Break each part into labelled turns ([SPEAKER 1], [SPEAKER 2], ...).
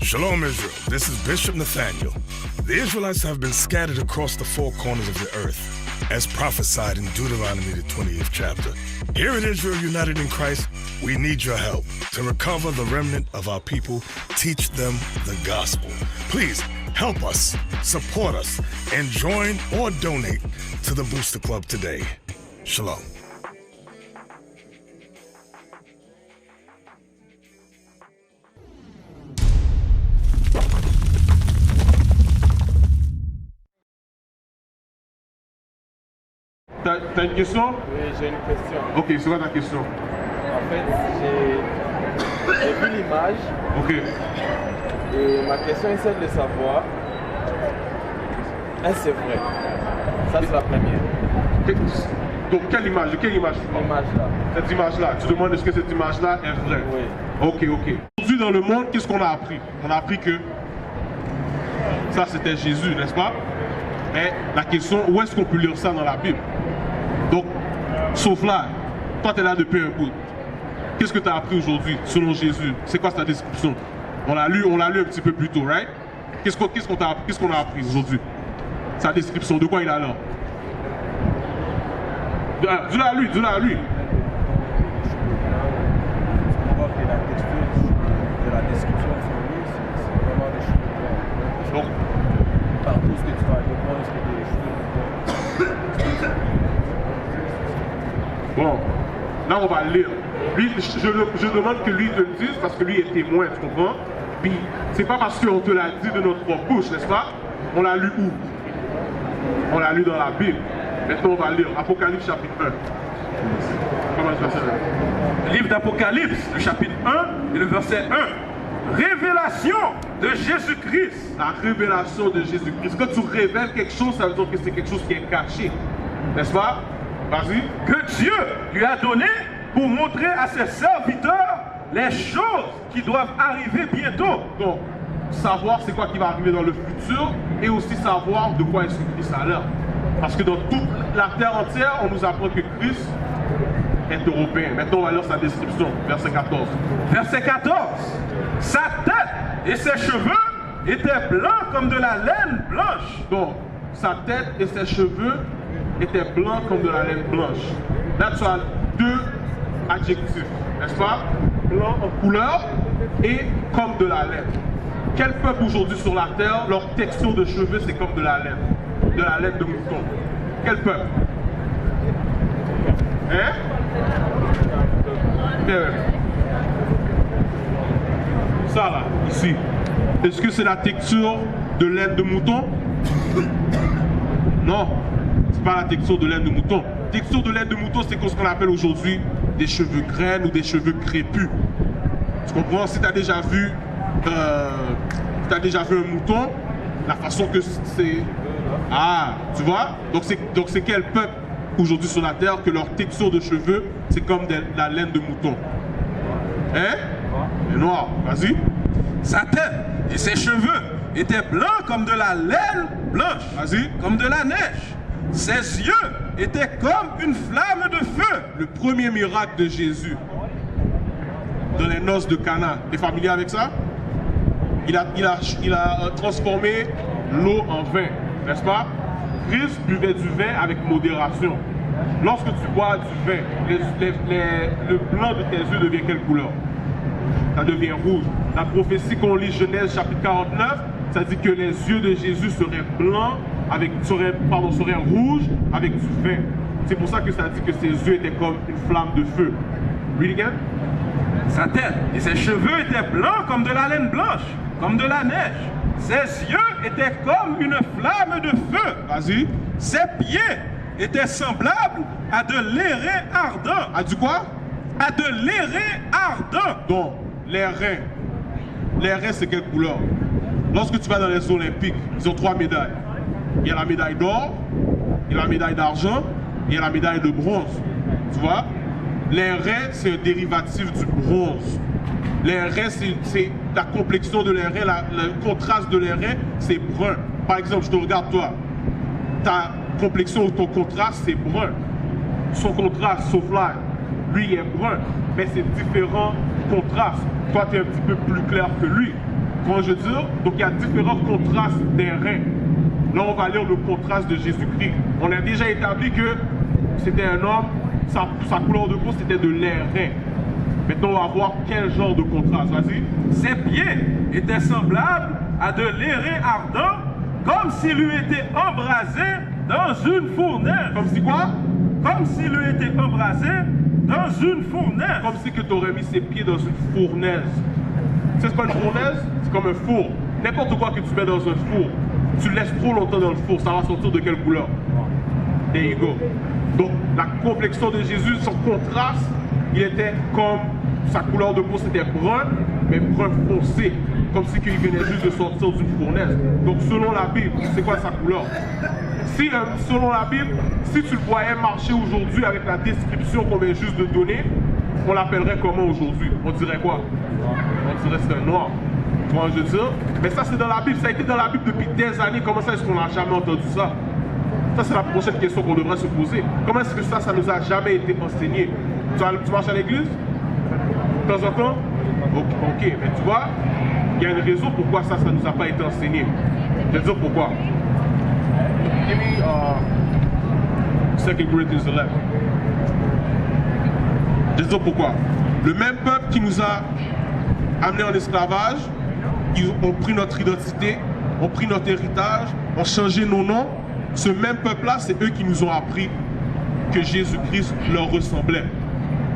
[SPEAKER 1] Shalom Israel, this is Bishop Nathaniel. The Israelites have been scattered across the four corners of the earth, as prophesied in Deuteronomy the 20th chapter. Here in Israel United in Christ, we need your help to recover the remnant of our people, teach them the gospel. Please help us, support us, and join or donate to the Booster Club today. Shalom.
[SPEAKER 2] T'as une question?
[SPEAKER 3] Oui, j'ai une question.
[SPEAKER 2] Ok, c'est quoi ta question?
[SPEAKER 3] En fait, j'ai vu l'image.
[SPEAKER 2] Ok.
[SPEAKER 3] Et ma question est celle de savoir est-ce que c'est vrai? Ça, c'est la première.
[SPEAKER 2] Donc, quelle image? De quelle image tu parles?
[SPEAKER 3] L'image là.
[SPEAKER 2] Cette image-là. Tu demandes est-ce que cette image-là est vraie?
[SPEAKER 3] Oui.
[SPEAKER 2] Ok, ok. Aujourd'hui, dans le monde, qu'est-ce qu'on a appris? On a appris que ça, c'était Jésus, n'est-ce pas? Mais la question, où est-ce qu'on peut lire ça dans la Bible? Donc, sauf là, toi, tu es là depuis un bout. Qu'est-ce que tu as appris aujourd'hui, selon Jésus? C'est quoi sa description? On l'a lu un petit peu plus tôt, right? Qu'est-ce qu'on a appris aujourd'hui? Sa description, de quoi il a l'air? Dis-le à lui.
[SPEAKER 3] De la description sur lui, c'est vraiment des choses.
[SPEAKER 2] Donc,
[SPEAKER 3] par tout ce que tu vas répondre, c'est des choses.
[SPEAKER 2] bon, là on va lire. Lui, je demande que lui te le dise parce que lui est témoin, tu comprends? Puis, c'est pas parce qu'on te l'a dit de notre propre bouche, n'est-ce pas? On l'a lu où? On l'a lu dans la Bible. Maintenant on va lire Apocalypse chapitre 1. Comment je fais ça?
[SPEAKER 4] Livre d'Apocalypse, le chapitre 1 et le verset 1. Révélation de Jésus-Christ.
[SPEAKER 2] La révélation de Jésus-Christ. Quand tu révèles quelque chose, ça veut dire que c'est quelque chose qui est caché. N'est-ce pas? Vas-y.
[SPEAKER 4] Que Dieu lui a donné pour montrer à ses serviteurs les choses qui doivent arriver bientôt.
[SPEAKER 2] Donc, savoir c'est quoi qui va arriver dans le futur et aussi savoir de quoi est-ce que Christ a l'air. Parce que dans toute la terre entière, on nous apprend que Christ est européen. Maintenant, on va lire sa description, verset 14.
[SPEAKER 4] Verset 14. Sa tête et ses cheveux étaient blancs comme de la laine blanche.
[SPEAKER 2] Donc, sa tête et ses cheveux étaient blancs comme de la laine blanche. Là, tu as deux adjectifs, n'est-ce pas? Blanc en couleur et comme de la laine. Quel peuple aujourd'hui sur la terre, leur texture de cheveux, c'est comme de la laine de mouton? Quel peuple? Hein? Ça là, ici. Est-ce que c'est la texture de laine de mouton? Non, c'est pas la texture de laine de mouton. Texture de laine de mouton, c'est ce qu'on appelle aujourd'hui des cheveux graines ou des cheveux crépus. Tu comprends? Si tu as déjà vu un mouton, la façon que c'est... Ah, tu vois? Donc c'est quel peuple aujourd'hui sur la terre que leur texture de cheveux, c'est comme de la laine de mouton? Hein? Les noirs, vas-y.
[SPEAKER 4] Sa tête et ses cheveux étaient blancs comme de la laine blanche.
[SPEAKER 2] Vas-y.
[SPEAKER 4] Comme de la neige. Ses yeux étaient comme une flamme de feu.
[SPEAKER 2] Le premier miracle de Jésus dans les noces de Cana. Tu es familier avec ça? Il a transformé l'eau en vin, n'est-ce pas? Christ buvait du vin avec modération. Lorsque tu bois du vin, le blanc de tes yeux devient quelle couleur? Ça devient rouge. La prophétie qu'on lit Genèse chapitre 49, ça dit que les yeux de Jésus seraient blancs, seraient rouges avec du vin. C'est pour ça que ça dit que ses yeux étaient comme une flamme de feu. Read again.
[SPEAKER 4] Sa tête et ses cheveux étaient blancs comme de la laine blanche, comme de la neige. Ses yeux étaient comme une flamme de feu.
[SPEAKER 2] Vas-y.
[SPEAKER 4] Ses pieds étaient semblables à de l'airain ardent.
[SPEAKER 2] À du quoi?
[SPEAKER 4] a de l'airain ardent.
[SPEAKER 2] Donc, les reins, c'est quelle couleur? Lorsque tu vas dans les Olympiques, ils ont 3 médailles. Il y a la médaille d'or, il y a la médaille d'argent, et il y a la médaille de bronze. Tu vois? Les reins, c'est un dérivatif du bronze. Les reins, c'est la complexion de les reins, le contraste de les reins, c'est brun. Par exemple, je te regarde toi. Ta complexion ou ton contraste, c'est brun. Son contraste, Sofly, lui, il est brun. Mais c'est différents contrastes. Toi, tu es un petit peu plus clair que lui. Comment je veux dire? Donc, il y a différents contrastes des reins. Là, on va lire le contraste de Jésus-Christ. On a déjà établi que c'était un homme, sa couleur de peau, c'était de l'airain. Maintenant, on va voir quel genre de contraste. Vas-y.
[SPEAKER 4] Ses pieds étaient semblables à de l'airain ardent, comme s'il eût été embrasé dans une fournaise.
[SPEAKER 2] Comme si quoi?
[SPEAKER 4] Comme s'il eût été embrasé dans une fournaise.
[SPEAKER 2] Comme si que tu aurais mis ses pieds dans une fournaise. Tu sais, c'est pas une fournaise? C'est comme un four. N'importe quoi que tu mets dans un four, tu le laisses trop longtemps dans le four, ça va sortir de quelle couleur? There you go. Donc, la complexion de Jésus, son contraste, il était comme sa couleur de peau, c'était brun, mais brun foncé, comme si il venait juste de sortir d'une fournaise. Donc, selon la Bible, c'est quoi sa couleur? Si, selon la Bible, si tu le voyais marcher aujourd'hui avec la description qu'on vient juste de donner, on l'appellerait comment aujourd'hui? On dirait quoi? On dirait que c'est un noir. Tu vois, je veux dire? Mais ça, c'est dans la Bible. Ça a été dans la Bible depuis des années. Comment ça, est-ce qu'on n'a jamais entendu ça? Ça, c'est la prochaine question qu'on devrait se poser. Comment est-ce que ça nous a jamais été enseigné? Tu marches à l'église? De temps en temps? Ok, mais tu vois, il y a une raison pourquoi ça nous a pas été enseigné. Je vais te dire pourquoi. Give me 2 Corinthians 11. Je vais te dire pourquoi. Le même peuple qui nous a amenés en esclavage, ils ont pris notre identité, ont pris notre héritage, ont changé nos noms. Ce même peuple-là, c'est eux qui nous ont appris que Jésus-Christ leur ressemblait.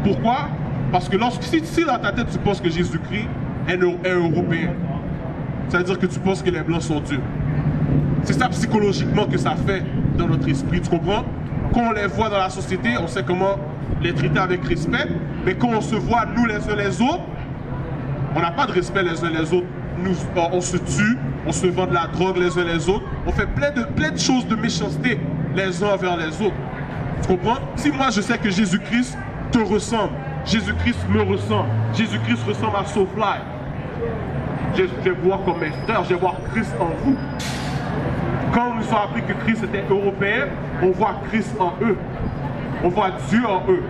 [SPEAKER 2] Pourquoi? Parce que si dans ta tête tu penses que Jésus-Christ est européen, ça veut dire que tu penses que les Blancs sont Dieu. C'est ça psychologiquement que ça fait dans notre esprit, tu comprends? Quand on les voit dans la société, on sait comment les traiter avec respect, mais quand on se voit nous les uns les autres, on n'a pas de respect les uns les autres. On se tue, on se vend de la drogue les uns les autres, on fait plein de choses de méchanceté les uns envers les autres. Tu comprends? Si moi je sais que Jésus-Christ te ressemble, Jésus-Christ me ressemble, Jésus-Christ ressemble à Sofly, je vais voir comme mes frères, je vais voir Christ en vous. Quand on nous a appris que Christ était européen, on voit Christ en eux, on voit Dieu en eux.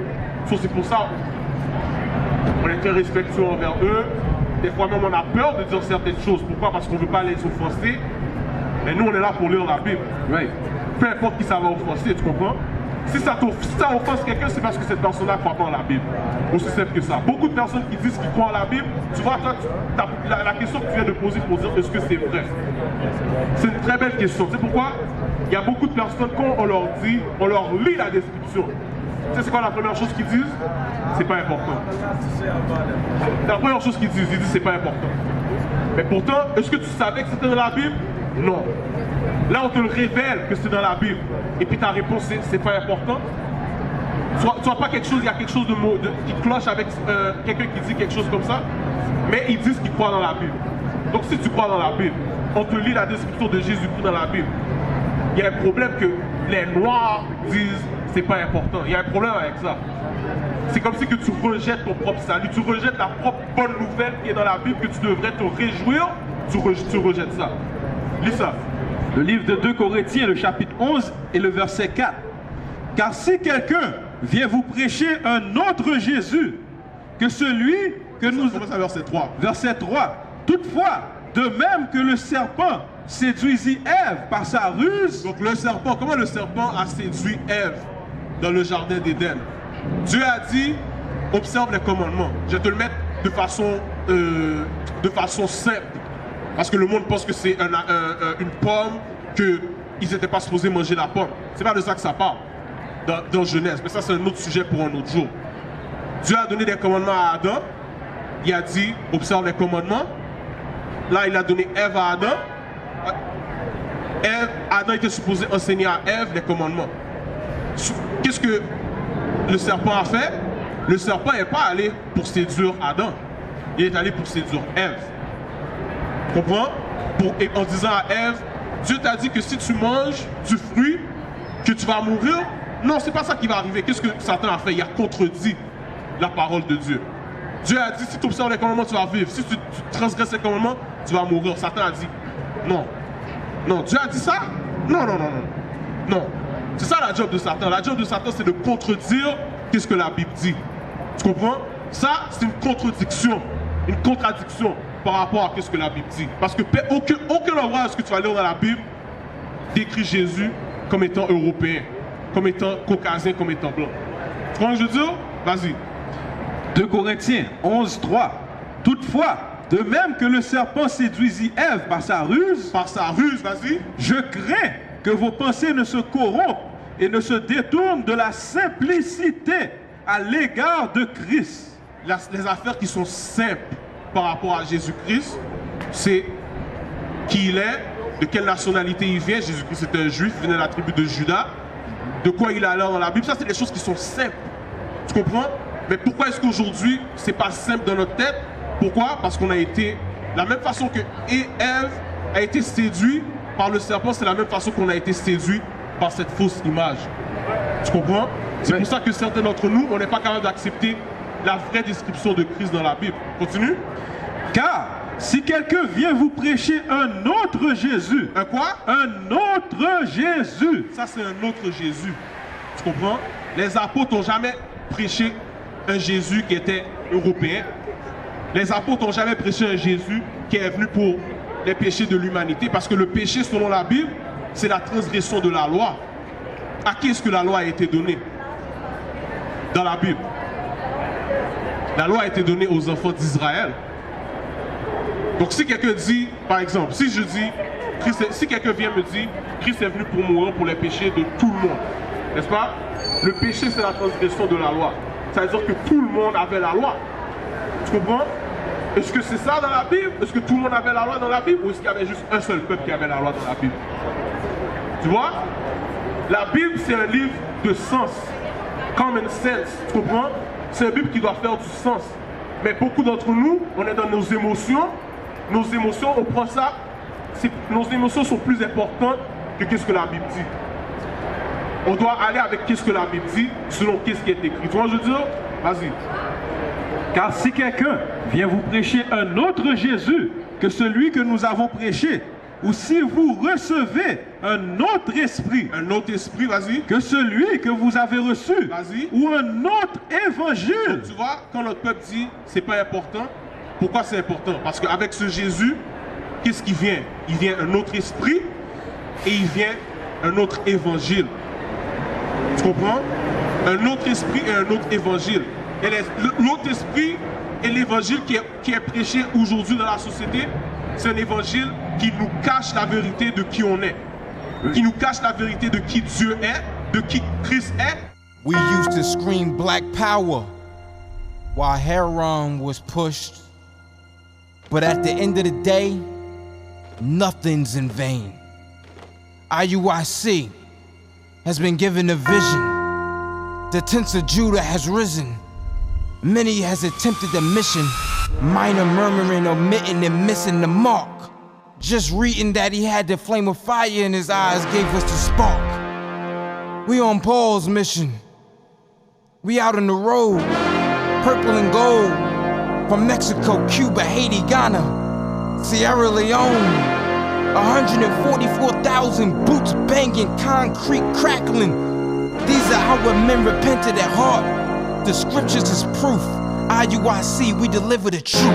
[SPEAKER 2] C'est pour ça on est très respectueux envers eux. Des fois même on a peur de dire certaines choses. Pourquoi? Parce qu'on ne veut pas les offenser. Mais nous on est là pour lire la Bible.
[SPEAKER 4] Oui.
[SPEAKER 2] Peu importe qui ça va offenser, tu comprends? Si ça offense quelqu'un, c'est parce que cette personne-là croit pas en la Bible. Aussi simple que ça. Beaucoup de personnes qui disent qu'ils croient en la Bible, tu vois, toi, la question que tu viens de poser pour dire est-ce que c'est vrai? C'est une très belle question. Tu sais pourquoi? Il y a beaucoup de personnes, quand on leur dit, on leur lit la description. Tu sais c'est quoi la première chose qu'ils disent? C'est pas important. C'est la première chose qu'ils disent c'est pas important. Mais pourtant, est-ce que tu savais que c'était dans la Bible? Non. Là, on te le révèle que c'est dans la Bible. Et puis ta réponse, c'est pas important. Tu vois pas quelque chose, il y a quelque chose qui cloche avec quelqu'un qui dit quelque chose comme ça. Mais ils disent qu'ils croient dans la Bible. Donc si tu crois dans la Bible, on te lit la description de Jésus-Christ dans la Bible. Il y a un problème que les Noirs disent c'est pas important. Il y a un problème avec ça. C'est comme si que tu rejettes ton propre salut. Tu rejettes la propre bonne nouvelle qui est dans la Bible, que tu devrais te réjouir. Tu rejettes ça. Lis ça.
[SPEAKER 4] Le livre de 2 Corinthiens, le chapitre 11 et le verset 4. Car si quelqu'un vient vous prêcher un autre Jésus que celui que nous...
[SPEAKER 2] Commence à verset 3.
[SPEAKER 4] Verset 3. Toutefois, de même que le serpent séduisit Ève par sa ruse...
[SPEAKER 2] Donc le serpent, comment le serpent a séduit Ève dans le jardin d'Éden? Dieu a dit, observe les commandements. Je vais te le mettre de façon simple. Parce que le monde pense que c'est une pomme, qu'ils n'étaient pas supposés manger la pomme. C'est pas de ça que ça parle dans Genèse. Mais ça, c'est un autre sujet pour un autre jour. Dieu a donné des commandements à Adam. Il a dit, observe les commandements. Là, il a donné Ève à Adam. Adam était supposé enseigner à Ève les commandements. Qu'est-ce que le serpent a fait? Le serpent n'est pas allé pour séduire Adam. Il est allé pour séduire Ève. Tu comprends? En disant à Ève, Dieu t'a dit que si tu manges du fruit, que tu vas mourir. Non, c'est pas ça qui va arriver. Qu'est-ce que Satan a fait? Il a contredit la parole de Dieu. Dieu a dit, si tu observes les commandements, tu vas vivre. Si tu transgresses les commandements, tu vas mourir. Satan a dit, non. Non, Dieu a dit ça? Non, non, non, non. Non. C'est ça la job de Satan. La job de Satan, c'est de contredire qu'est-ce que la Bible dit. Tu comprends? Ça, c'est une contradiction. Une contradiction par rapport à ce que la Bible dit. Parce que aucun endroit ce que tu vas lire dans la Bible décrit Jésus comme étant européen, comme étant caucasien, comme étant blanc. Tu comprends ce que je veux dire? Vas-y.
[SPEAKER 4] 2 Corinthiens 11, 3. Toutefois, de même que le serpent séduisit Ève par sa ruse,
[SPEAKER 2] Vas-y.
[SPEAKER 4] je crains que vos pensées ne se corrompent et ne se détournent de la simplicité à l'égard de Christ.
[SPEAKER 2] Les affaires qui sont simples par rapport à Jésus-Christ, c'est qui il est, de quelle nationalité il vient. Jésus-Christ est un juif, il venait de la tribu de Juda. De quoi il a l'air dans la Bible. Ça, c'est des choses qui sont simples. Tu comprends? Mais pourquoi est-ce qu'aujourd'hui, c'est pas simple dans notre tête? Pourquoi? Parce qu'on a été, la même façon que Ève a été séduite par le serpent, c'est la même façon qu'on a été séduit par cette fausse image. Tu comprends? C'est pour ça que certains d'entre nous, on n'est pas capable d'accepter la vraie description de Christ dans la Bible. Continue.
[SPEAKER 4] Car si quelqu'un vient vous prêcher un autre Jésus,
[SPEAKER 2] Un quoi?
[SPEAKER 4] un autre Jésus,
[SPEAKER 2] Ça, c'est un autre Jésus. Tu comprends? Les apôtres n'ont jamais prêché un Jésus qui était européen. Les apôtres n'ont jamais prêché un Jésus qui est venu pour les péchés de l'humanité. Parce que le péché, selon la Bible, c'est la transgression de la loi. À qui est-ce que la loi a été donnée? Dans la Bible. La loi a été donnée aux enfants d'Israël. Donc si quelqu'un dit, par exemple, si je dis, si quelqu'un vient me dire, Christ est venu pour mourir pour les péchés de tout le monde, n'est-ce pas? Le péché, c'est la transgression de la loi. Ça veut dire que tout le monde avait la loi. Tu comprends? Est-ce que c'est ça dans la Bible? Est-ce que tout le monde avait la loi dans la Bible? Ou est-ce qu'il y avait juste un seul peuple qui avait la loi dans la Bible? Tu vois? La Bible, c'est un livre de sens. Common sense. Tu comprends? C'est un Bible qui doit faire du sens. Mais beaucoup d'entre nous, on est dans nos émotions. Nos émotions, on prend ça. Nos émotions sont plus importantes que qu'est-ce que la Bible dit. On doit aller avec qu'est-ce que la Bible dit, selon qu'est-ce qui est écrit. Tu vois, je veux dire? Vas-y.
[SPEAKER 4] car si quelqu'un vient vous prêcher un autre Jésus que celui que nous avons prêché, ou si vous recevez un autre esprit,
[SPEAKER 2] vas-y,
[SPEAKER 4] que celui que vous avez reçu,
[SPEAKER 2] vas-y,
[SPEAKER 4] ou un autre évangile.
[SPEAKER 2] Donc, tu vois, quand notre peuple dit c'est pas important, pourquoi c'est important? Parce qu'avec ce Jésus, qu'est-ce qui vient? Il vient un autre esprit et il vient un autre évangile. Tu comprends? Un autre esprit et un autre évangile. Et l'autre esprit et l'évangile qui est prêché aujourd'hui dans la société, c'est un évangile qui nous cache la vérité de qui on est. Qui nous cache la vérité de qui Dieu est, de qui Christ est.
[SPEAKER 5] We used to scream black power while heroin was pushed. But at the end of the day, nothing's in vain. IUIC has been given a vision. The tents of Judah has risen. Many has attempted the mission. Minor murmuring, omitting, and missing the mark. Just reading that he had the flame of fire in his eyes gave us the spark. We on Paul's mission. We out on the road, purple and gold. From Mexico, Cuba, Haiti, Ghana, Sierra Leone. 144,000 boots banging, concrete crackling. These are how men repented at heart. The scriptures is proof. IUIC, we deliver the truth.